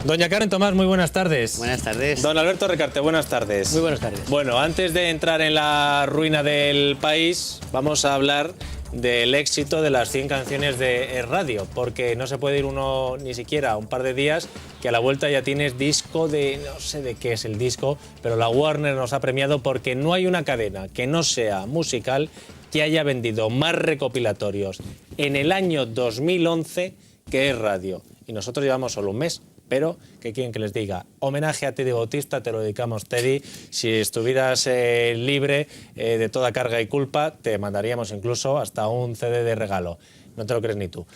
Doña Karen Tomás, muy buenas tardes. Buenas tardes. Don Alberto Recarte, buenas tardes. Muy buenas tardes. Bueno, antes de entrar en la ruina del país, vamos a hablar del éxito de las 100 canciones de radio, porque no se puede ir uno ni siquiera un par de días que a la vuelta ya tienes disco de, no sé de qué es el disco, pero la Warner nos ha premiado porque no hay una cadena que no sea musical que haya vendido más recopilatorios en el año 2011 que es radio. Y nosotros llevamos solo un mes. Pero, ¿qué quieren que les diga? Homenaje a Teddy Bautista, te lo dedicamos, Teddy. Si estuvieras libre de toda carga y culpa, te mandaríamos incluso hasta un CD de regalo. No te lo crees ni tú.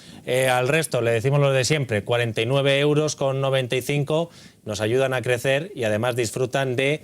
Al resto le decimos lo de siempre, 49,95 €, nos ayudan a crecer y además disfrutan de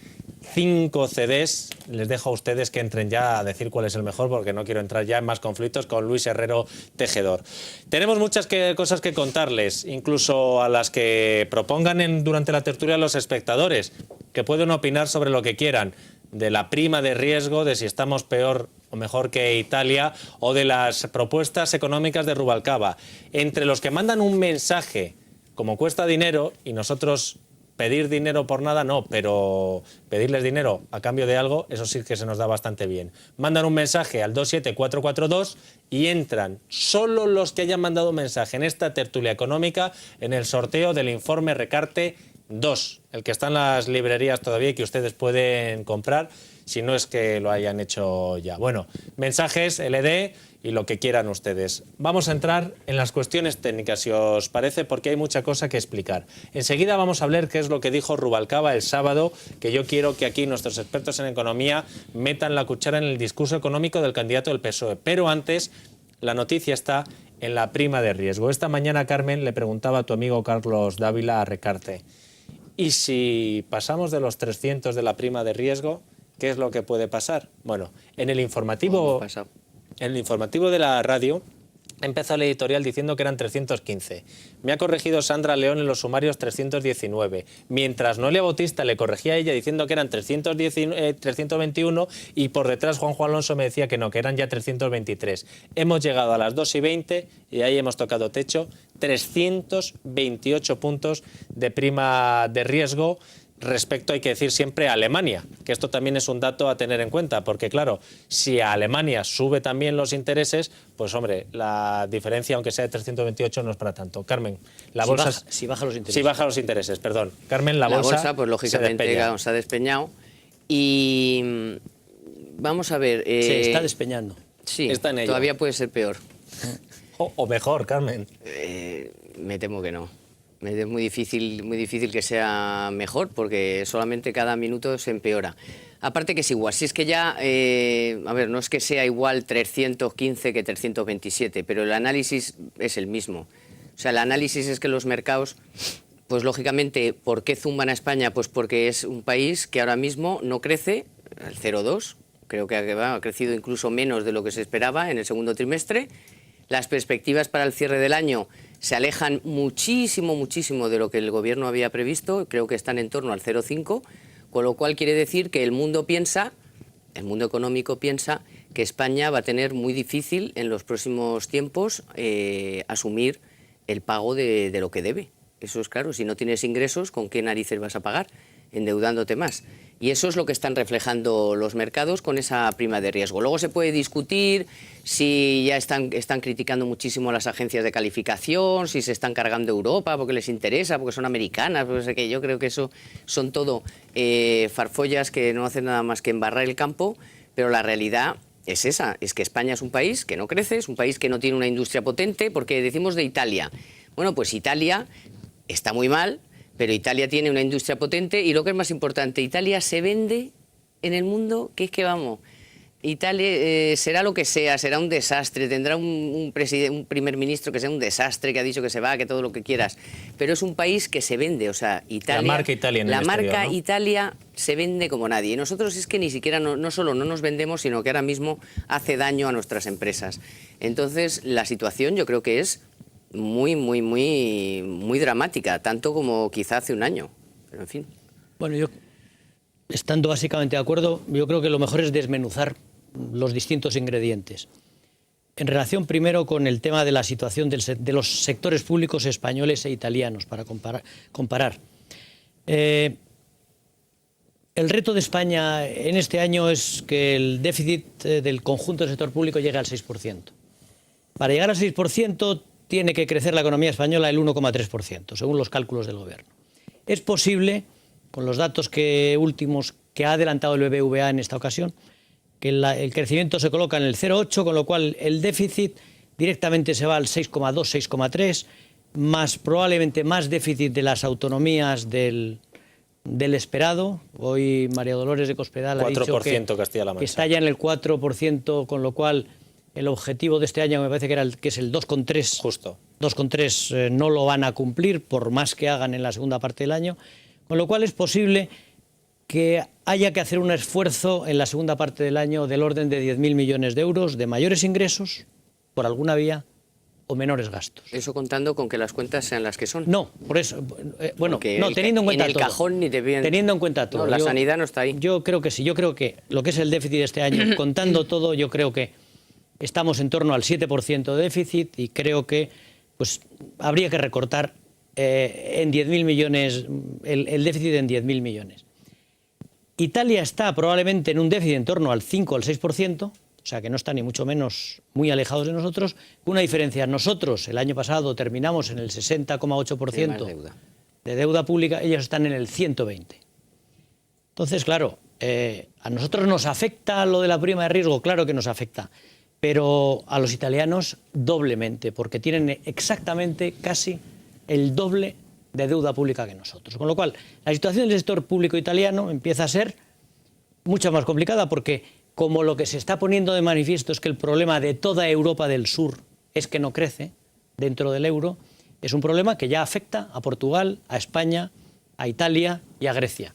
5 CDs. Les dejo a ustedes que entren ya a decir cuál es el mejor, porque no quiero entrar ya en más conflictos con Luis Herrero Tejedor. Tenemos muchas cosas que contarles, incluso a las que propongan durante la tertulia los espectadores, que pueden opinar sobre lo que quieran, de la prima de riesgo, de si estamos peor o mejor que Italia, o de las propuestas económicas de Rubalcaba. Entre los que mandan un mensaje, como cuesta dinero, y nosotros pedir dinero por nada no, pero pedirles dinero a cambio de algo, eso sí que se nos da bastante bien. Mandan un mensaje al 27442 y entran solo los que hayan mandado un mensaje en esta tertulia económica en el sorteo del informe Recarte 2, el que está en las librerías todavía y que ustedes pueden comprar si no es que lo hayan hecho ya. Bueno, mensajes, LD y lo que quieran ustedes. Vamos a entrar en las cuestiones técnicas, si os parece, porque hay mucha cosa que explicar. Enseguida vamos a hablar qué es lo que dijo Rubalcaba el sábado, que yo quiero que aquí nuestros expertos en economía metan la cuchara en el discurso económico del candidato del PSOE. Pero antes, la noticia está en la prima de riesgo. Esta mañana, Carmen, le preguntaba a tu amigo Carlos Dávila a Recarte, ¿y si pasamos de los 300 de la prima de riesgo, qué es lo que puede pasar? Bueno, en el informativo de la radio empezó el editorial diciendo que eran 315. Me ha corregido Sandra León en los sumarios 319. Mientras Noelia Bautista le corregía a ella diciendo que eran 321 y por detrás Juanjo Alonso me decía que no, que eran ya 323. Hemos llegado a las 2:20 y ahí hemos tocado techo. 328 puntos de prima de riesgo respecto, hay que decir siempre, a Alemania, que esto también es un dato a tener en cuenta, porque claro, si a Alemania sube también los intereses, pues hombre, la diferencia, aunque sea de 328, no es para tanto. Carmen, la bolsa... Si baja los intereses. Si baja los intereses, perdón. Carmen, la bolsa pues lógicamente se ha despeñado. Y vamos a ver... Se está despeñando. Sí, está en ello. Todavía puede ser peor. O mejor, Carmen. Me temo que no. Es muy difícil que sea mejor, porque solamente cada minuto se empeora. Aparte que es igual, si es que ya, a ver, no es que sea igual 315 que 327, pero el análisis es el mismo. O sea, el análisis es que los mercados, pues lógicamente, ¿por qué zumban a España? Pues porque es un país que ahora mismo no crece, al 0,2, creo que ha crecido incluso menos de lo que se esperaba en el segundo trimestre. Las perspectivas para el cierre del año se alejan muchísimo de lo que el gobierno había previsto, creo que están en torno al 0,5, con lo cual quiere decir que el mundo económico piensa que España va a tener muy difícil en los próximos tiempos asumir el pago de lo que debe. Eso es claro, si no tienes ingresos, ¿con qué narices vas a pagar? Endeudándote más. Y eso es lo que están reflejando los mercados con esa prima de riesgo. Luego se puede discutir si ya están criticando muchísimo a las agencias de calificación, si se están cargando Europa porque les interesa, porque son americanas, porque yo creo que eso son todo farfollas que no hacen nada más que embarrar el campo, pero la realidad es esa, es que España es un país que no crece, es un país que no tiene una industria potente, porque decimos de Italia. Bueno, pues Italia está muy mal, pero Italia tiene una industria potente y lo que es más importante, Italia se vende en el mundo, que es que vamos, Italia será lo que sea, será un desastre, tendrá un primer ministro que sea un desastre, que ha dicho que se va, que todo lo que quieras, pero es un país que se vende, o sea, Italia... La marca Italia en el exterior, marca, ¿no? Italia se vende como nadie. Y nosotros es que ni siquiera, no solo no nos vendemos, sino que ahora mismo hace daño a nuestras empresas. Entonces, la situación yo creo que es muy dramática, tanto como quizá hace un año, pero en fin. Bueno, yo, estando básicamente de acuerdo, yo creo que lo mejor es desmenuzar los distintos ingredientes. en relación primero con el tema de la situación de los sectores públicos españoles e italianos, para comparar. El reto de España en este año es que el déficit del conjunto del sector público llegue al 6%. Para llegar al 6% tiene que crecer la economía española el 1,3%, según los cálculos del Gobierno. Es posible, con los datos últimos que ha adelantado el BBVA en esta ocasión, que el crecimiento se coloca en el 0,8, con lo cual el déficit directamente se va al 6,2, 6,3, más probablemente más déficit de las autonomías del esperado. Hoy María Dolores de Cospedal ha dicho que está ya en el 4%, con lo cual el objetivo de este año me parece que es el 2,3. Justo. 2,3 no lo van a cumplir por más que hagan en la segunda parte del año, con lo cual es posible que haya que hacer un esfuerzo en la segunda parte del año del orden de 10.000 millones de euros de mayores ingresos por alguna vía o menores gastos. Eso contando con que las cuentas sean las que son. No, por eso, bueno, porque no, teniendo en cuenta en el todo. cajón ni te vienen. Teniendo en cuenta todo. No, la sanidad no está ahí. Yo creo que sí, yo creo que lo que es el déficit de este año, contando todo, yo creo que estamos en torno al 7% de déficit y creo que pues habría que recortar en 10.000 millones, el déficit en 10.000 millones. Italia está probablemente en un déficit en torno al 5 o al 6%, o sea que no está ni mucho menos muy alejados de nosotros. Una diferencia, nosotros el año pasado terminamos en el 60,8% de deuda pública, ellos están en el 120%. Entonces, claro, a nosotros nos afecta lo de la prima de riesgo, claro que nos afecta, pero a los italianos doblemente, porque tienen exactamente casi el doble de deuda pública que nosotros. Con lo cual, la situación del sector público italiano empieza a ser mucho más complicada porque, como lo que se está poniendo de manifiesto es que el problema de toda Europa del Sur es que no crece dentro del euro, es un problema que ya afecta a Portugal, a España, a Italia y a Grecia.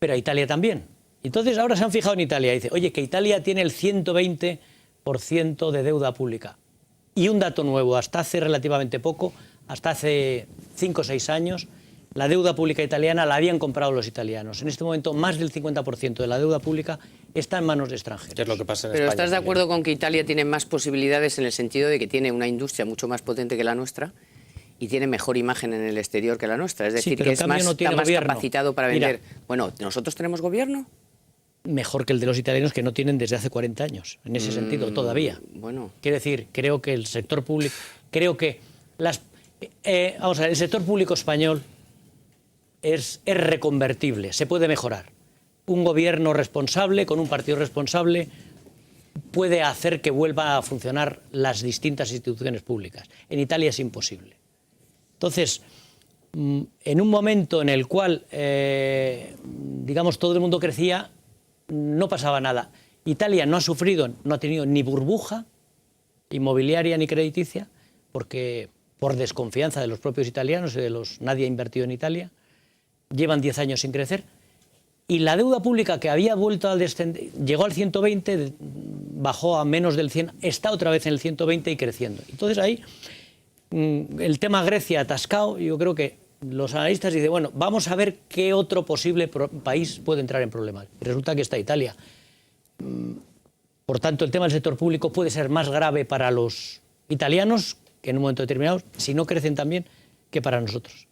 Pero a Italia también. Entonces ahora se han fijado en Italia y dice, oye, que Italia tiene el 120% de deuda pública. Y un dato nuevo, hasta hace relativamente poco, hasta hace 5 o 6 años, la deuda pública italiana la habían comprado los italianos. En este momento, más del 50% de la deuda pública está en manos de extranjeros. ¿Qué es lo que pasa en Pero España? ¿estás de también? acuerdo con que Italia tiene más posibilidades en el sentido de que tiene una industria mucho más potente que la nuestra y tiene mejor imagen en el exterior que la nuestra? Es decir, Sí, pero que en es cambio más, no tiene está más gobierno. capacitado para Mira. vender. Bueno, ¿nosotros tenemos gobierno? Mejor que el de los italianos, que no tienen desde hace 40 años, en ese sentido, todavía. Bueno. Quiero decir, creo que el sector público, creo que vamos a ver, el sector público español es reconvertible, se puede mejorar. Un gobierno responsable, con un partido responsable, puede hacer que vuelva a funcionar las distintas instituciones públicas. En Italia es imposible. Entonces, en un momento en el cual, digamos, todo el mundo crecía, no pasaba nada. Italia no ha sufrido, no ha tenido ni burbuja inmobiliaria ni crediticia, porque por desconfianza de los propios italianos y nadie ha invertido en Italia. Llevan 10 años sin crecer. Y la deuda pública, que había vuelto al descender, llegó al 120, bajó a menos del 100, está otra vez en el 120 y creciendo. Entonces ahí, el tema Grecia atascado, yo creo que los analistas dicen, bueno, vamos a ver qué otro posible país puede entrar en problemas. Y resulta que está Italia. Por tanto, el tema del sector público puede ser más grave para los italianos, que en un momento determinado, si no crecen también, que para nosotros.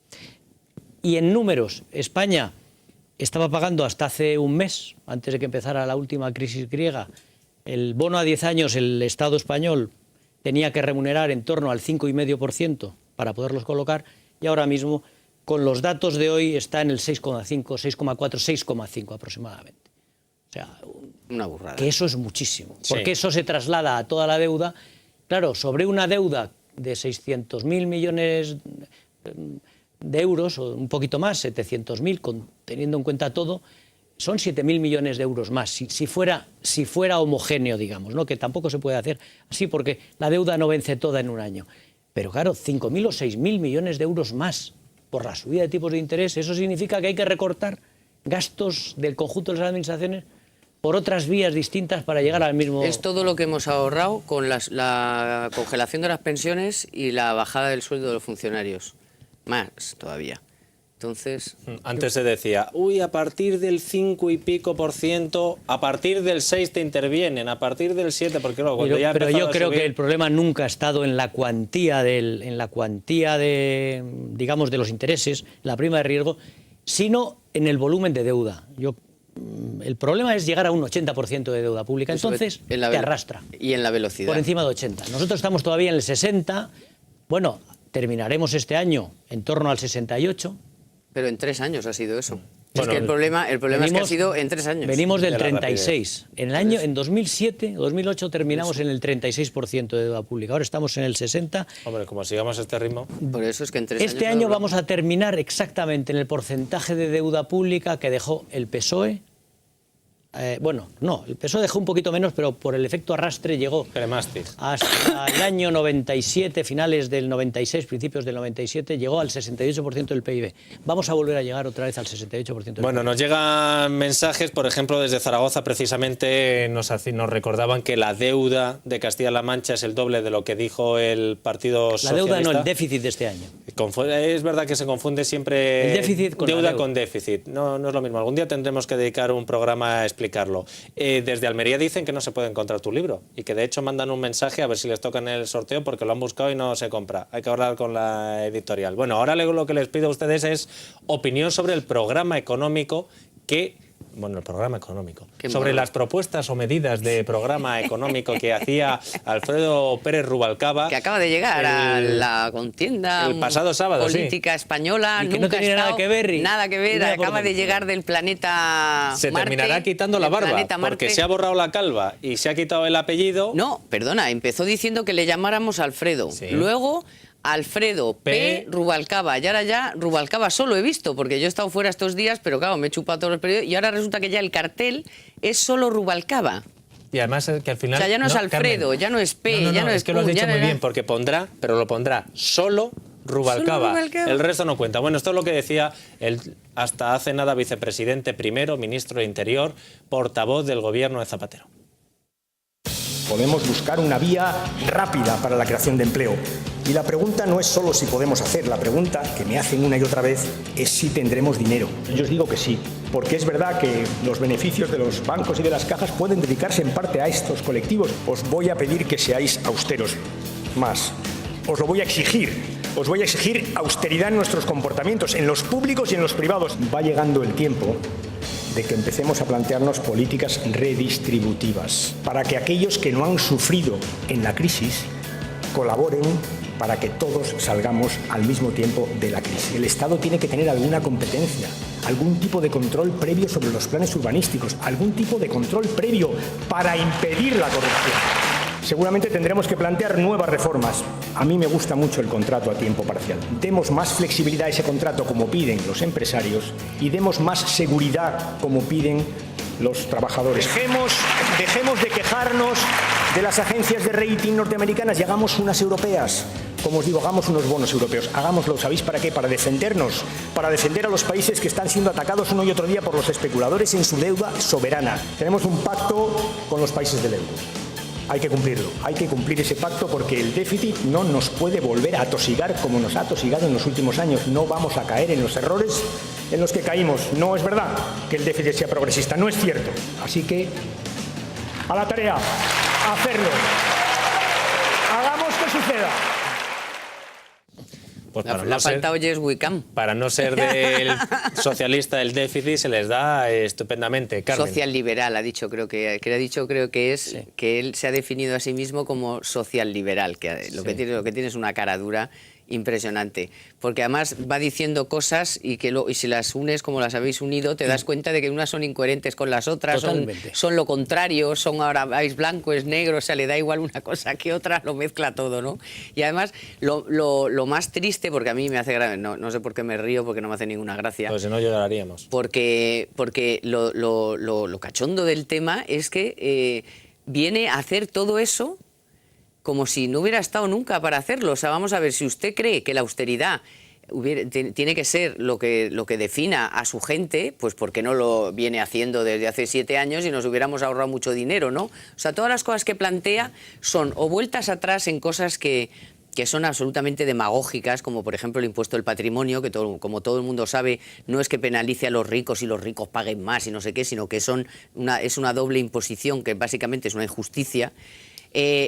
Y en números, España estaba pagando hasta hace un mes, antes de que empezara la última crisis griega, el bono a 10 años, el Estado español tenía que remunerar en torno al 5,5% para poderlos colocar, y ahora mismo, con los datos de hoy, está en el 6,5, 6,4, 6,5 aproximadamente. O sea, Una burrada. que eso es muchísimo, Sí. porque eso se traslada a toda la deuda. Claro, sobre una deuda de 600.000 millones de euros, o un poquito más, 700.000, teniendo en cuenta todo, son 7.000 millones de euros más, si fuera homogéneo, digamos, ¿no? Que tampoco se puede hacer así, porque la deuda no vence toda en un año. Pero claro, 5.000 o 6.000 millones de euros más por la subida de tipos de interés, eso significa que hay que recortar gastos del conjunto de las administraciones por otras vías distintas para llegar al mismo... Es todo lo que hemos ahorrado con la congelación de las pensiones y la bajada del sueldo de los funcionarios. Más todavía. Entonces... Antes se decía, uy, a partir del 5 y pico %, a partir del 6 te intervienen, a partir del 7, porque luego cuando ya ha pero empezado yo a creo subir... que el problema nunca ha estado en la cuantía de, digamos, de los intereses, la prima de riesgo, sino en el volumen de deuda. El problema es llegar a un 80% de deuda pública, entonces te arrastra. Y en la velocidad. Por encima de 80. Nosotros estamos todavía en el 60, bueno, terminaremos este año en torno al 68. Pero en 3 años ha sido eso. Bueno, es que el problema es que ha sido en 3 años. Venimos del 36. En 2007 o 2008 terminamos en el 36% de deuda pública. Ahora estamos en el 60. Hombre, como sigamos este ritmo... Por eso es que en 3 años... Este año vamos a terminar exactamente en el porcentaje de deuda pública que dejó el PSOE. El PSOE dejó un poquito menos, pero por el efecto arrastre llegó Cremastis. hasta el año 97, finales del 96, principios del 97, llegó al 68% del PIB. Vamos a volver a llegar otra vez al 68% del Bueno, PIB. nos llegan mensajes, por ejemplo, desde Zaragoza, precisamente nos recordaban que la deuda de Castilla-La Mancha es el doble de lo que dijo el Partido La Socialista. deuda no, el déficit de este año. Es verdad que se confunde siempre El déficit con deuda la deuda. con déficit. No es lo mismo. Algún día tendremos que dedicar un programa a explicarlo. Desde Almería dicen que no se puede encontrar tu libro y que de hecho mandan un mensaje a ver si les toca en el sorteo porque lo han buscado y no se compra. Hay que hablar con la editorial. Bueno, ahora lo que les pido a ustedes es opinión sobre el programa económico sobre las propuestas o medidas de programa económico que hacía Alfredo Pérez Rubalcaba. Que acaba de llegar a la contienda el pasado sábado, política española. Y que nunca no tenía ha nada estado, que ver. Nada que ver, acaba de llegar del planeta Se Marte, terminará quitando la del barba planeta Marte. porque se ha borrado la calva y se ha quitado el apellido. No, perdona, empezó diciendo que le llamáramos Alfredo. Sí. Luego Alfredo P. Rubalcaba. Y ahora ya Rubalcaba solo he visto, porque yo he estado fuera estos días, pero claro, me he chupado todos los periódicos y ahora resulta que ya el cartel es solo Rubalcaba. Y además es que al final... O sea, ya no es Alfredo, Carmen, ya no es P, ya no es es que lo has Q, dicho ya muy no bien, porque lo pondrá solo Rubalcaba. Solo Rubalcaba. El resto no cuenta. Bueno, esto es lo que decía el hasta hace nada vicepresidente primero, ministro de Interior, portavoz del gobierno de Zapatero. Podemos buscar una vía rápida para la creación de empleo. Y la pregunta no es solo si podemos hacer, la pregunta que me hacen una y otra vez es si tendremos dinero. Yo os digo que sí, porque es verdad que los beneficios de los bancos y de las cajas pueden dedicarse en parte a estos colectivos. Os voy a pedir que seáis austeros más. Os lo voy a exigir. Os voy a exigir austeridad en nuestros comportamientos, en los públicos y en los privados. Va llegando el tiempo de que empecemos a plantearnos políticas redistributivas para que aquellos que no han sufrido en la crisis colaboren para que todos salgamos al mismo tiempo de la crisis. El Estado tiene que tener alguna competencia, algún tipo de control previo sobre los planes urbanísticos, algún tipo de control previo para impedir la corrupción. Seguramente tendremos que plantear nuevas reformas. A mí me gusta mucho el contrato a tiempo parcial. Demos más flexibilidad a ese contrato como piden los empresarios y demos más seguridad como piden los trabajadores. Dejemos de quejarnos de las agencias de rating norteamericanas y hagamos unas europeas. Como os digo, hagamos unos bonos europeos. Hagámoslo, ¿sabéis para qué? Para defendernos, para defender a los países que están siendo atacados uno y otro día por los especuladores en su deuda soberana. Tenemos un pacto con los países del euro. Hay que cumplirlo, hay que cumplir ese pacto porque el déficit no nos puede volver a atosigar como nos ha atosigado en los últimos años. No vamos a caer en los errores en los que caímos. No es verdad que el déficit sea progresista, no es cierto. Así que, a la tarea, a hacerlo. Hagamos que suceda. Pues para no ser del socialista del déficit se les da estupendamente. Carmen. Social liberal ha dicho, creo que es sí. Que él se ha definido a sí mismo como social liberal, que lo que tiene es una cara dura impresionante, porque además va diciendo cosas y si las unes como las habéis unido te das cuenta de que unas son incoherentes con las otras, son lo contrario, ahora es blanco, es negro, o sea, le da igual una cosa que otra, lo mezcla todo, ¿no? Y además lo más triste, porque a mí me hace gracia, no sé por qué me río, porque no me hace ninguna gracia. Pues si no lloraríamos. Porque lo cachondo del tema es que viene a hacer todo eso como si no hubiera estado nunca para hacerlo. O sea, vamos a ver, si usted cree que la austeridad tiene que ser lo que defina a su gente, pues ¿por qué no lo viene haciendo desde hace 7 años y nos hubiéramos ahorrado mucho dinero, ¿no? O sea, todas las cosas que plantea son o vueltas atrás en cosas que que son absolutamente demagógicas, como por ejemplo el impuesto del patrimonio, que como todo el mundo sabe, no es que penalice a los ricos y los ricos paguen más y no sé qué, sino que es una doble imposición, que básicamente es una injusticia.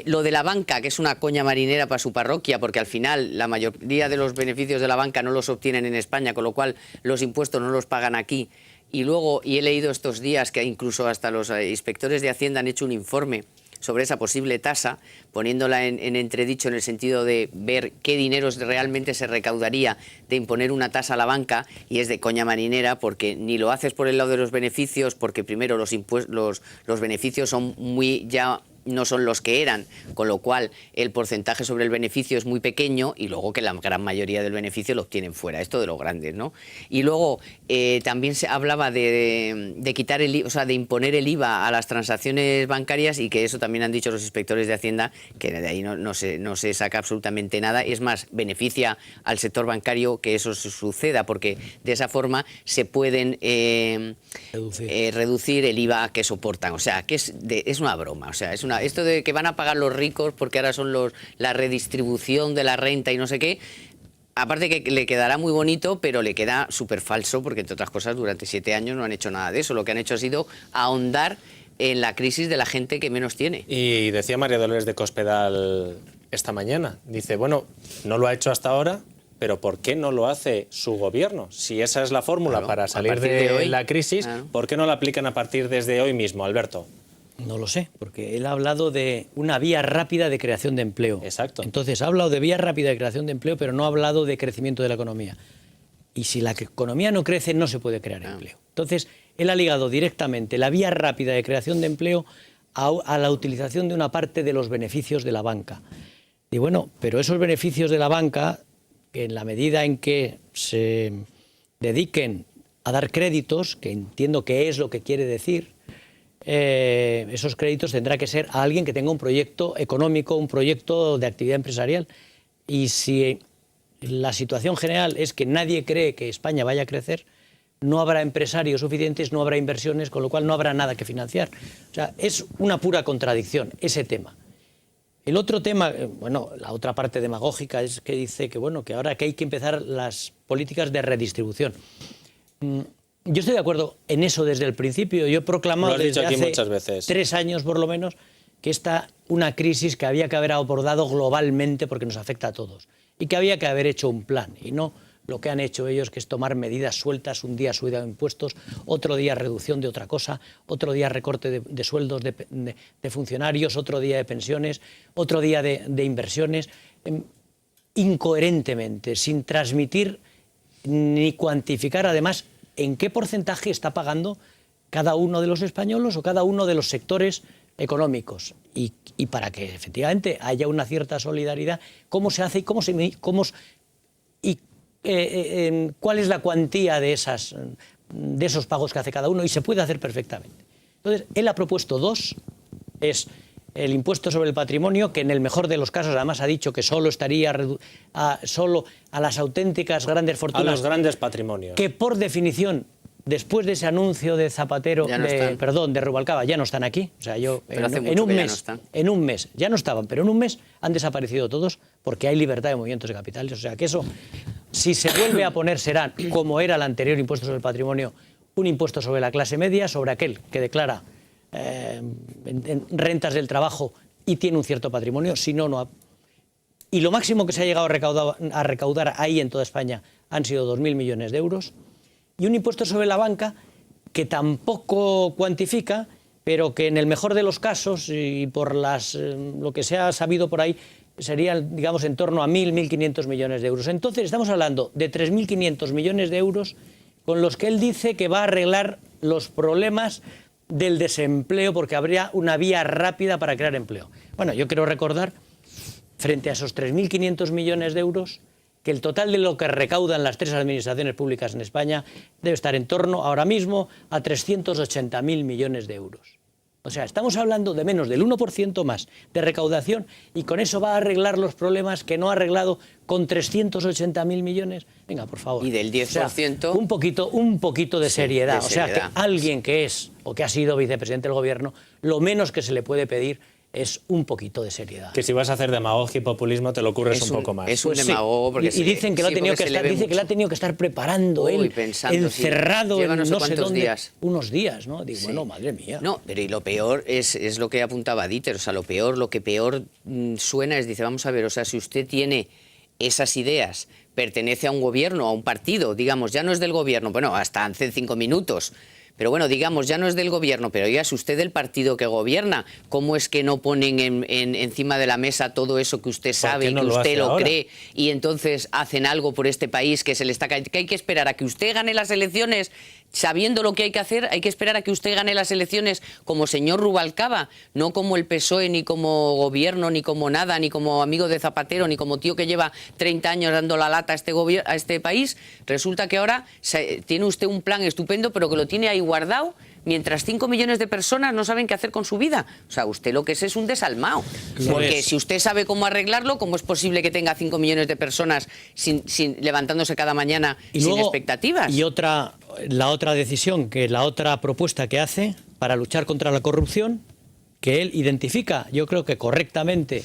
Lo de la banca, que es una coña marinera para su parroquia, porque al final la mayoría de los beneficios de la banca no los obtienen en España, con lo cual los impuestos no los pagan aquí. Y luego, y he leído estos días que incluso hasta los inspectores de Hacienda han hecho un informe sobre esa posible tasa, poniéndola en entredicho en el sentido de ver qué dinero realmente se recaudaría de imponer una tasa a la banca, y es de coña marinera, porque ni lo haces por el lado de los beneficios, porque primero los beneficios son no son los que eran, con lo cual el porcentaje sobre el beneficio es muy pequeño, y luego que la gran mayoría del beneficio lo obtienen fuera, esto de los grandes, ¿no? Y luego también se hablaba de quitar de imponer el IVA a las transacciones bancarias, y que eso también han dicho los inspectores de Hacienda, que de ahí no se saca absolutamente nada. Es más, beneficia al sector bancario que eso suceda, porque de esa forma se pueden reducir el IVA que soportan. O sea, que es una broma. O sea, esto de que van a pagar los ricos porque ahora son la redistribución de la renta y no sé qué, aparte que le quedará muy bonito, pero le queda súper falso, porque entre otras cosas durante 7 años no han hecho nada de eso. Lo que han hecho ha sido ahondar en la crisis de la gente que menos tiene. Y decía María Dolores de Cospedal esta mañana, dice, bueno, no lo ha hecho hasta ahora, pero ¿por qué no lo hace su gobierno? Si esa es la fórmula, claro, para salir de la crisis, claro, ¿por qué no la aplican a partir desde hoy mismo, Alberto? No lo sé, porque él ha hablado de una vía rápida de creación de empleo. Exacto. Entonces ha hablado de vía rápida de creación de empleo, pero no ha hablado de crecimiento de la economía. Y si la economía no crece, no se puede crear empleo. Entonces, él ha ligado directamente la vía rápida de creación de empleo a la utilización de una parte de los beneficios de la banca. Y bueno, pero esos beneficios de la banca, que en la medida en que se dediquen a dar créditos, que entiendo que es lo que quiere decir, esos créditos tendrá que ser a alguien que tenga un proyecto económico, un proyecto de actividad empresarial. Y si la situación general es que nadie cree que España vaya a crecer, no habrá empresarios suficientes, no habrá inversiones, con lo cual no habrá nada que financiar. O sea, es una pura contradicción ese tema. El otro tema, bueno, la otra parte demagógica es que dice que, bueno, que ahora que hay que empezar las políticas de redistribución. Yo estoy de acuerdo en eso desde el principio. Yo he proclamado desde hace 3 años, por lo menos, que una crisis que había que haber abordado globalmente porque nos afecta a todos, y que había que haber hecho un plan, y no lo que han hecho ellos, que es tomar medidas sueltas, un día subida de impuestos, otro día reducción de otra cosa, otro día recorte de sueldos de funcionarios, otro día de pensiones, otro día de inversiones, incoherentemente, sin transmitir ni cuantificar además en qué porcentaje está pagando cada uno de los españoles o cada uno de los sectores económicos, y para que efectivamente haya una cierta solidaridad, cómo se hace y cuál es la cuantía de esos pagos que hace cada uno, y se puede hacer perfectamente. Entonces, él ha propuesto 2, es el impuesto sobre el patrimonio, que en el mejor de los casos además ha dicho que solo estaría solo a las auténticas grandes fortunas. A los grandes patrimonios. Que por definición, después de ese anuncio de Zapatero, de Rubalcaba, ya no están aquí. O sea, en un mes, ya no estaban, pero en un mes han desaparecido todos, porque hay libertad de movimientos de capitales. O sea, que eso, si se vuelve a poner, será, como era el anterior impuesto sobre el patrimonio, un impuesto sobre la clase media, sobre aquel que declara en rentas del trabajo y tiene un cierto patrimonio, si no, no. Y lo máximo que se ha llegado a recaudar ahí en toda España han sido 2.000 millones de euros. Y un impuesto sobre la banca que tampoco cuantifica, pero que en el mejor de los casos, y por lo que se ha sabido por ahí, sería, digamos, en torno a 1.500 millones de euros. Entonces estamos hablando de 3.500 millones de euros con los que él dice que va a arreglar los problemas del desempleo, porque habría una vía rápida para crear empleo. Bueno, yo quiero recordar, frente a esos 3.500 millones de euros, que el total de lo que recaudan las 3 administraciones públicas en España debe estar en torno, ahora mismo, a 380.000 millones de euros. O sea, estamos hablando de menos del 1% más de recaudación, y con eso va a arreglar los problemas que no ha arreglado con 380.000 millones. Venga, por favor. Y del 10%... O sea, un poquito de seriedad. O sea, que alguien que es o que ha sido vicepresidente del Gobierno, lo menos que se le puede pedir es un poquito de seriedad. Que si vas a hacer demagogia y populismo te lo ocurres un poco más. Es un Pues sí. demagogo porque y dicen que lo ha tenido que porque se le estar, ve dice que lo ha mucho. tenido que estar preparando Uy, él, pensando, encerrado sí. Lleva en no sé no sé cuántos dónde, días. unos días, ¿no? Digo, Sí. bueno, madre mía. No, pero y lo peor es lo que apuntaba Dieter, o sea, lo que peor suena es, dice, vamos a ver, o sea, si usted tiene esas ideas, pertenece a un gobierno, a un partido, digamos, ya no es del gobierno, bueno, hasta hace 5 minutos, pero bueno, digamos, ya no es del gobierno, pero oiga, es usted del partido que gobierna, ¿cómo es que no ponen encima de la mesa todo eso que usted sabe y no que lo usted hace lo ahora? cree y entonces hacen algo por este país que se le está cayendo? Que hay que esperar a que usted gane las elecciones sabiendo lo que hay que hacer, hay que esperar a que usted gane las elecciones como señor Rubalcaba, no como el PSOE, ni como gobierno, ni como nada, ni como amigo de Zapatero, ni como tío que lleva 30 años dando la lata a este país. Resulta que ahora tiene usted un plan estupendo, pero que lo tiene ahí guardado, mientras 5 millones de personas no saben qué hacer con su vida. O sea, usted lo que es un desalmado. Porque si usted sabe cómo arreglarlo, ¿cómo es posible que tenga 5 millones de personas levantándose cada mañana Y sin luego, expectativas? Y la otra decisión, la otra propuesta que hace para luchar contra la corrupción, que él identifica, yo creo que correctamente,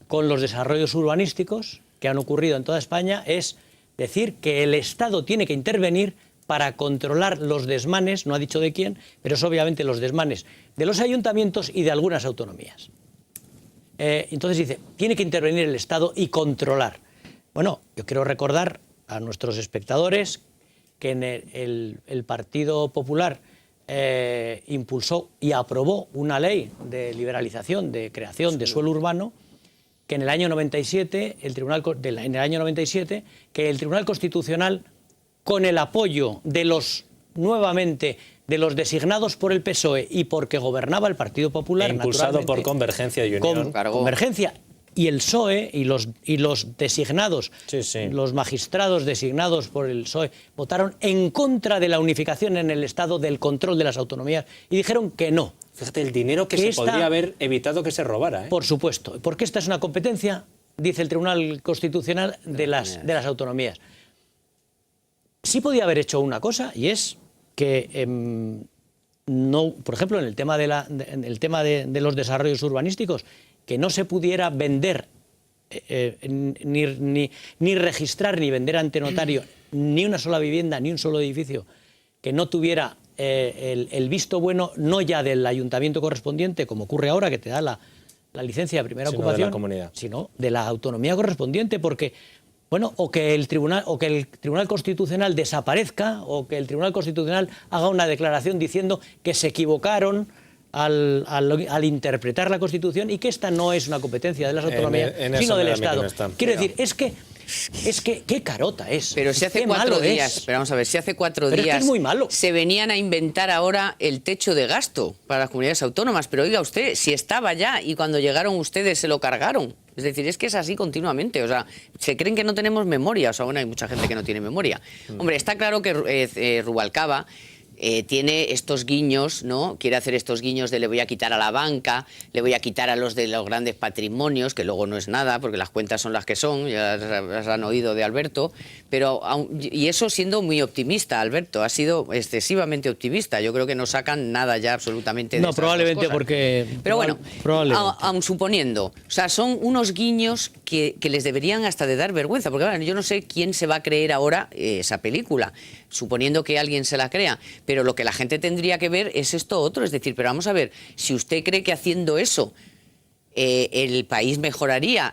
con los desarrollos urbanísticos que han ocurrido en toda España, es decir que el Estado tiene que intervenir para controlar los desmanes, no ha dicho de quién, pero es obviamente los desmanes de los ayuntamientos y de algunas autonomías. Entonces dice, tiene que intervenir el Estado y controlar. Bueno, yo quiero recordar a nuestros espectadores que en el Partido Popular impulsó y aprobó una ley de liberalización, de creación de suelo urbano, que en el año 97, que el Tribunal Constitucional, con el apoyo de los designados por el PSOE y porque gobernaba el Partido Popular, impulsado por Convergencia y Unión. Convergencia y el PSOE y los designados, los magistrados designados por el PSOE, votaron en contra de la unificación en el Estado del control de las autonomías y dijeron que no. Fíjate, el dinero que se podría haber evitado que se robara. Por supuesto, porque esta es una competencia, dice el Tribunal Constitucional, de las autonomías. Sí podía haber hecho una cosa, y es que, no, por ejemplo, en el tema de los desarrollos urbanísticos, que no se pudiera vender, ni registrar, ni vender ante notario ni una sola vivienda, ni un solo edificio que no tuviera el visto bueno, no ya del ayuntamiento correspondiente, como ocurre ahora, que te da la licencia de primera ocupación, de la comunidad, sino de la autonomía correspondiente, porque, bueno, o que el Tribunal Constitucional desaparezca, o que el Tribunal Constitucional haga una declaración diciendo que se equivocaron al interpretar la Constitución y que esta no es una competencia de las autonomías, sino del Estado. Quiero decir, es que qué carota es. Pero si hace 4 días, pero vamos a ver, si hace 4 días es que es muy malo. Se venían a inventar ahora el techo de gasto para las comunidades autónomas, pero oiga usted, si estaba ya y cuando llegaron ustedes se lo cargaron. Es decir, es que es así continuamente, o sea, se creen que no tenemos memoria, o sea, bueno, hay mucha gente que no tiene memoria. Hombre, está claro que Rubalcaba tiene estos guiños, ¿no? Quiere hacer estos guiños de le voy a quitar a la banca, le voy a quitar a los de los grandes patrimonios, que luego no es nada, porque las cuentas son las que son, ya las han oído de Alberto, pero y eso siendo muy optimista, Alberto, ha sido excesivamente optimista. Yo creo que no sacan nada ya absolutamente de no, esas probablemente dos cosas. porque... Pero bueno, aun suponiendo, o sea, son unos guiños que les deberían hasta de dar vergüenza, porque bueno, yo no sé quién se va a creer ahora esa película, suponiendo que alguien se la crea. Pero lo que la gente tendría que ver es esto otro, es decir, pero vamos a ver, si usted cree que haciendo eso el país mejoraría,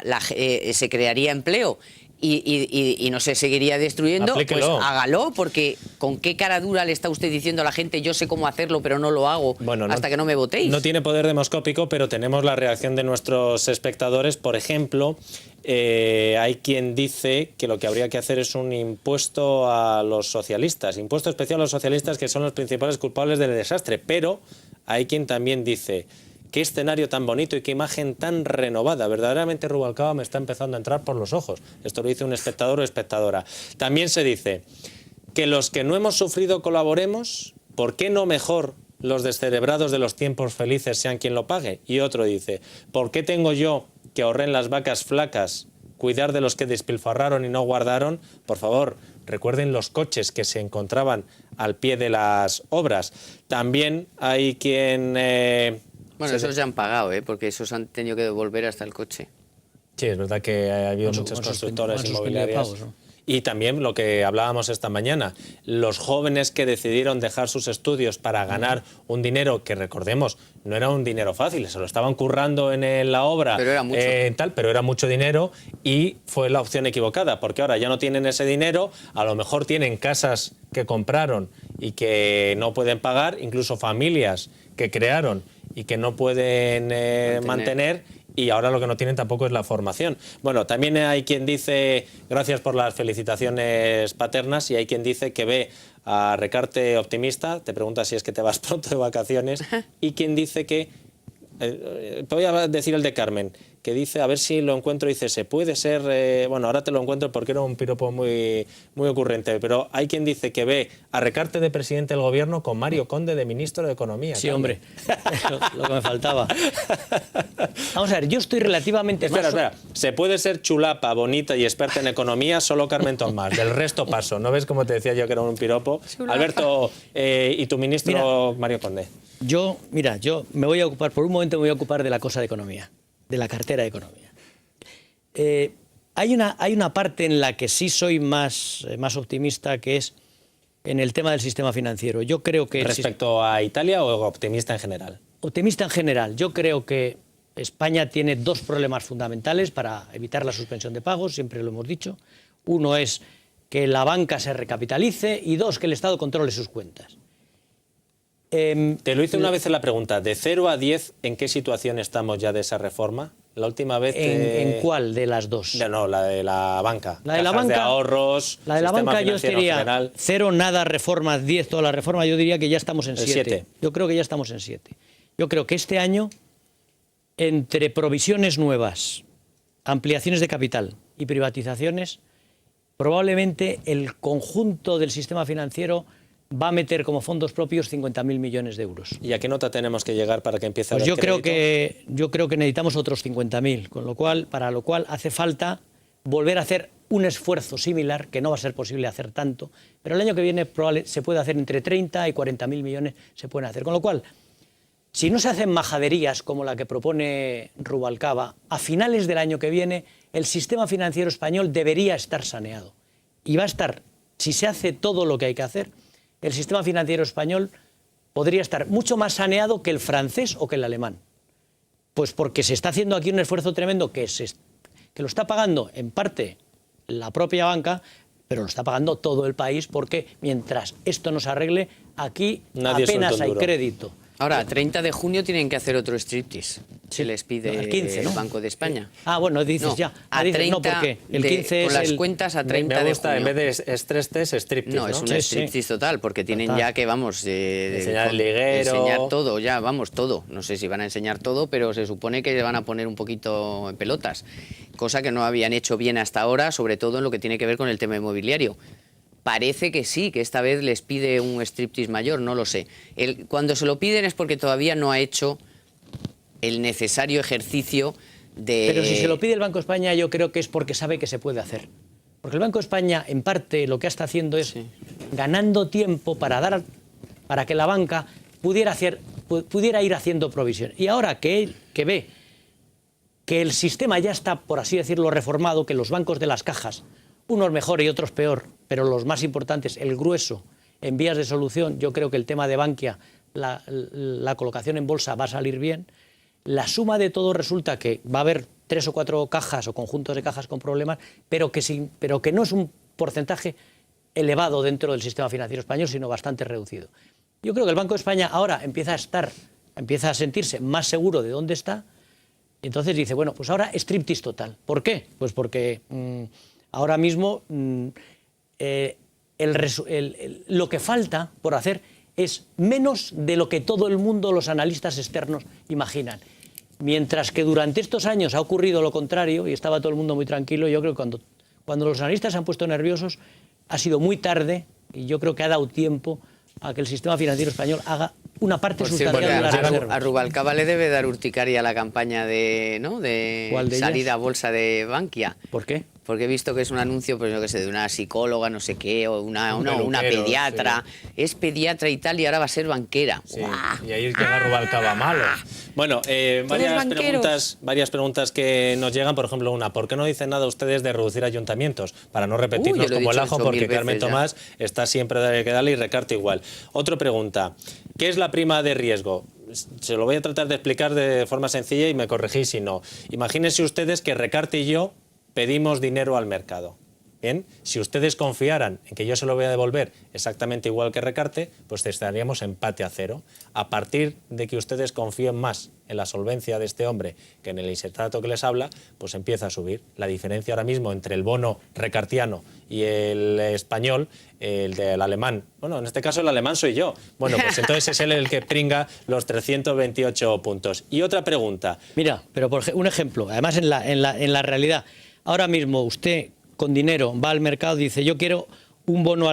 se crearía empleo y no se seguiría destruyendo, aplíquelo. Pues hágalo, porque ¿con qué cara dura le está usted diciendo a la gente yo sé cómo hacerlo pero no lo hago hasta que no me votéis? No tiene poder demoscópico, pero tenemos la reacción de nuestros espectadores. Por ejemplo, hay quien dice que lo que habría que hacer es un impuesto a los socialistas, impuesto especial a los socialistas, que son los principales culpables del desastre, pero hay quien también dice: qué escenario tan bonito y qué imagen tan renovada. Verdaderamente Rubalcaba me está empezando a entrar por los ojos. Esto lo dice un espectador o espectadora. También se dice que los que no hemos sufrido colaboremos, ¿por qué no mejor los descerebrados de los tiempos felices sean quien lo pague? Y otro dice: ¿por qué tengo yo que ahorren las vacas flacas, cuidar de los que despilfarraron y no guardaron? Por favor, recuerden los coches que se encontraban al pie de las obras. También hay quien Bueno, esos ya han pagado, porque esos han tenido que devolver hasta el coche. Sí, es verdad que ha habido muchas constructoras inmobiliarias. Y también lo que hablábamos esta mañana, los jóvenes que decidieron dejar sus estudios para ganar un dinero que, recordemos, no era un dinero fácil, se lo estaban currando en la obra, pero era mucho. Pero era mucho dinero y fue la opción equivocada, porque ahora ya no tienen ese dinero, a lo mejor tienen casas que compraron y que no pueden pagar, incluso familias que crearon y que no pueden mantener. Y ahora lo que no tienen tampoco es la formación. Bueno, también hay quien dice, gracias por las felicitaciones paternas, y hay quien dice que ve a Recarte optimista, te pregunta si es que te vas pronto de vacaciones, y quien dice que, voy a decir el de Carmen, que dice, a ver si lo encuentro, dice, se puede ser, bueno, ahora te lo encuentro porque era un piropo muy ocurrente, pero hay quien dice que ve a Recarte de presidente del gobierno con Mario Conde de ministro de Economía. Sí, Carmen. hombre, lo que me faltaba. Vamos a ver, yo estoy relativamente... Espera, se puede ser chulapa, bonita y experta en economía solo Carmen Tomás, del resto paso. ¿No ves cómo te decía yo que era un piropo? Chulapa. Alberto, y tu ministro Mario Conde. Yo me voy a ocupar, por un momento me voy a ocupar de la cosa de economía, de la cartera de economía. Hay una parte en la que sí soy más optimista, que es en el tema del sistema financiero. Yo creo que... ¿Respecto a Italia o optimista en general? Optimista en general. Yo creo que España tiene dos problemas fundamentales para evitar la suspensión de pagos, siempre lo hemos dicho. Uno es que la banca se recapitalice y dos, que el Estado controle sus cuentas. Te lo hice una vez en la pregunta, de 0 a 10, ¿en qué situación estamos ya de esa reforma? La última vez... ¿En cuál de las dos? No, la de la banca. La de la banca, de ahorros, la de la banca yo diría general. 0, nada, reformas, 10, toda la reforma, yo diría que ya estamos en 7. Yo creo que ya estamos en 7. Yo creo que este año, entre provisiones nuevas, ampliaciones de capital y privatizaciones, probablemente el conjunto del sistema financiero va a meter como fondos propios 50.000 millones de euros. ¿Y a qué nota tenemos que llegar para que empiece a haber yo creo que necesitamos otros 50.000, para lo cual hace falta volver a hacer un esfuerzo similar, que no va a ser posible hacer tanto, pero el año que viene probablemente se puede hacer entre 30 y 40.000 millones, se pueden hacer. Con lo cual, si no se hacen majaderías como la que propone Rubalcaba, a finales del año que viene el sistema financiero español debería estar saneado. Y va a estar, si se hace todo lo que hay que hacer, el sistema financiero español podría estar mucho más saneado que el francés o que el alemán. Pues porque se está haciendo aquí un esfuerzo tremendo que lo está pagando en parte la propia banca, pero lo está pagando todo el país, porque mientras esto no se arregle, aquí apenas hay crédito. Ahora, a 30 de junio tienen que hacer otro striptease. Se les pide el 15, ¿no? el Banco de España. Bueno, dices no, ya. A 30 no, porque el 15 con las cuentas a 30 me gusta, de junio. En vez de stress test, striptease, No, es un striptease total, porque tienen ya que, vamos... enseñar el liguero... Enseñar todo, ya, vamos, todo. No sé si van a enseñar todo, pero se supone que van a poner un poquito en pelotas. Cosa que no habían hecho bien hasta ahora, sobre todo en lo que tiene que ver con el tema inmobiliario. Parece que sí, que esta vez les pide un striptease mayor, no lo sé. Cuando se lo piden es porque todavía no ha hecho el necesario ejercicio de... Pero si se lo pide el Banco de España, yo creo que es porque sabe que se puede hacer. Porque el Banco de España, en parte, lo que está haciendo es ganando tiempo para que la banca pudiera ir haciendo provisión. Y ahora que ve que el sistema ya está, por así decirlo, reformado, que los bancos de las cajas, unos mejor y otros peor, pero los más importantes, el grueso, en vías de solución, yo creo que el tema de Bankia, la colocación en bolsa va a salir bien. La suma de todo resulta que va a haber 3 o 4 cajas o conjuntos de cajas con problemas, pero que no es un porcentaje elevado dentro del sistema financiero español, sino bastante reducido. Yo creo que el Banco de España ahora empieza a sentirse más seguro de dónde está, y entonces dice, bueno, pues ahora striptease total. ¿Por qué? Pues porque ahora mismo lo que falta por hacer es menos de lo que todo el mundo, los analistas externos, imaginan. Mientras que durante estos años ha ocurrido lo contrario y estaba todo el mundo muy tranquilo, yo creo que cuando los analistas se han puesto nerviosos ha sido muy tarde, y yo creo que ha dado tiempo a que el sistema financiero español haga una parte sustancial de la reserva. A Rubalcaba le debe dar urticaria la campaña de ¿Cuál de salida ellas? a bolsa de Bankia. ¿Por qué? Porque he visto que es un anuncio, pues yo qué sé, de una psicóloga, no sé qué, o una pediatra. Sí. Es pediatra y tal, y ahora va a ser banquera. Sí. Y ahí el que agarro Balcaba malo. Bueno, varias preguntas que nos llegan, por ejemplo, una, ¿por qué no dicen nada ustedes de reducir ayuntamientos? Para no repetirnos como el ajo, porque Carmen Tomás está siempre que darle y Recarte igual. Otra pregunta, ¿qué es la prima de riesgo? Se lo voy a tratar de explicar de forma sencilla y me corregís si no. Imagínense ustedes que Recarte y yo pedimos dinero al mercado. Bien, si ustedes confiaran en que yo se lo voy a devolver exactamente igual que Recarte, pues estaríamos empate a 0. A partir de que ustedes confíen más en la solvencia de este hombre que en el insensato que les habla, pues empieza a subir. La diferencia ahora mismo entre el bono recartiano y el español, el del alemán, bueno, en este caso el alemán soy yo. Bueno, pues entonces es él el que pringa los 328 puntos. Y otra pregunta. Mira, pero por un ejemplo, además en la realidad, ahora mismo usted con dinero va al mercado y dice, yo quiero un bono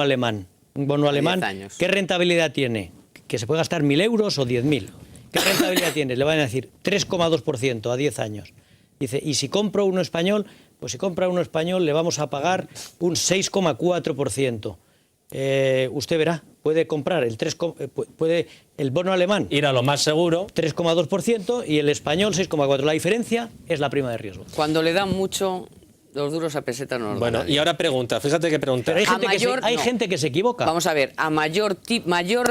alemán. Un bono alemán, ¿qué rentabilidad tiene? ¿Que se puede gastar 1.000 euros o 10.000? ¿Qué rentabilidad tiene? Le van a decir 3,2% a 10 años. Dice, y si compro uno español, pues si compra uno español le vamos a pagar un 6,4%. Usted verá, puede comprar el bono alemán. Ir a lo más seguro. 3,2% y el español 6,4%. La diferencia es la prima de riesgo. Cuando le dan mucho, los duros a peseta no nos Bueno, y ahora pregunta, fíjate qué pregunta. Pero hay gente que se equivoca. Vamos a ver, a mayor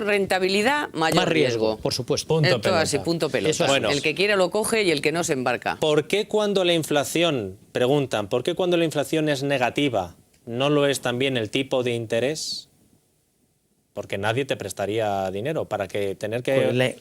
rentabilidad, mayor riesgo. Por supuesto. Punto pelota. Así, punto pelota. Eso es. Bueno. El que quiere lo coge y el que no se embarca. ¿Por qué cuando la inflación, preguntan, ¿por qué cuando la inflación es negativa no lo es también el tipo de interés? Porque nadie te prestaría dinero para que tener que...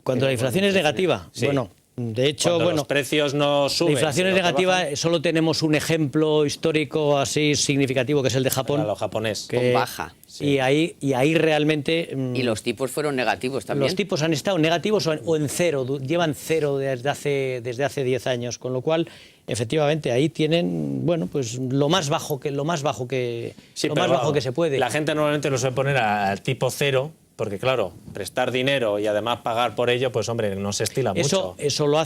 Cuando la inflación es negativa, sí. Bueno, de hecho, cuando los precios no suben. La inflación es negativa, solo tenemos un ejemplo histórico así significativo que es el de Japón. Para lo japonés. Con baja. Sí. Y ahí realmente... Y los tipos fueron negativos también. Los tipos han estado negativos o en cero, llevan cero desde hace 10 años, con lo cual, efectivamente, ahí tienen, bueno, pues lo más bajo que se puede. La gente normalmente lo suele poner a tipo 0, porque claro, prestar dinero y además pagar por ello, pues hombre, no se estila mucho. Eso lo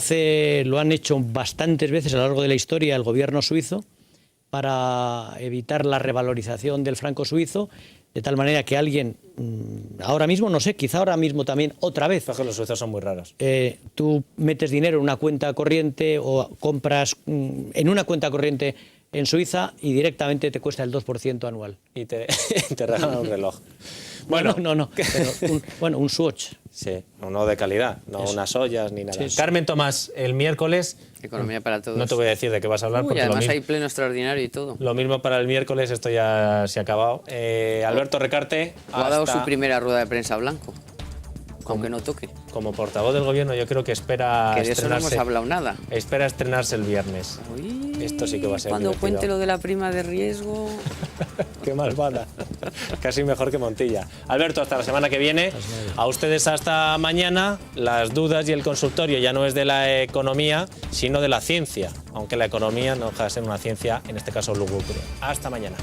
han hecho bastantes veces a lo largo de la historia el gobierno suizo para evitar la revalorización del franco suizo, de tal manera que alguien, ahora mismo, no sé, quizá ahora mismo también otra vez... Porque los suizos son muy raros. Tú metes dinero en una cuenta corriente o compras en una cuenta corriente en Suiza y directamente te cuesta el 2% anual. Y te regalan un reloj. Bueno, no, pero un Swatch. Sí, uno de calidad, no Eso. unas ollas ni nada. Sí. Carmen Tomás, el miércoles... Economía para todos. No te voy a decir de qué vas a hablar. Porque además hay pleno extraordinario y todo. Lo mismo para el miércoles, esto ya se ha acabado. Alberto Recarte... Ha dado su primera rueda de prensa blanco, aunque no toque. Como portavoz del gobierno yo creo que espera que de eso no hemos hablado nada. Espera estrenarse el viernes. Uy, esto sí que va a ser cuando divertido. cuente lo de la prima de riesgo... Qué malvada. Casi mejor que Montilla. Alberto, hasta la semana que viene. A ustedes hasta mañana. Las dudas y el consultorio ya no es de la economía, sino de la ciencia. Aunque la economía no deja de ser una ciencia, en este caso lúgubre. Hasta mañana.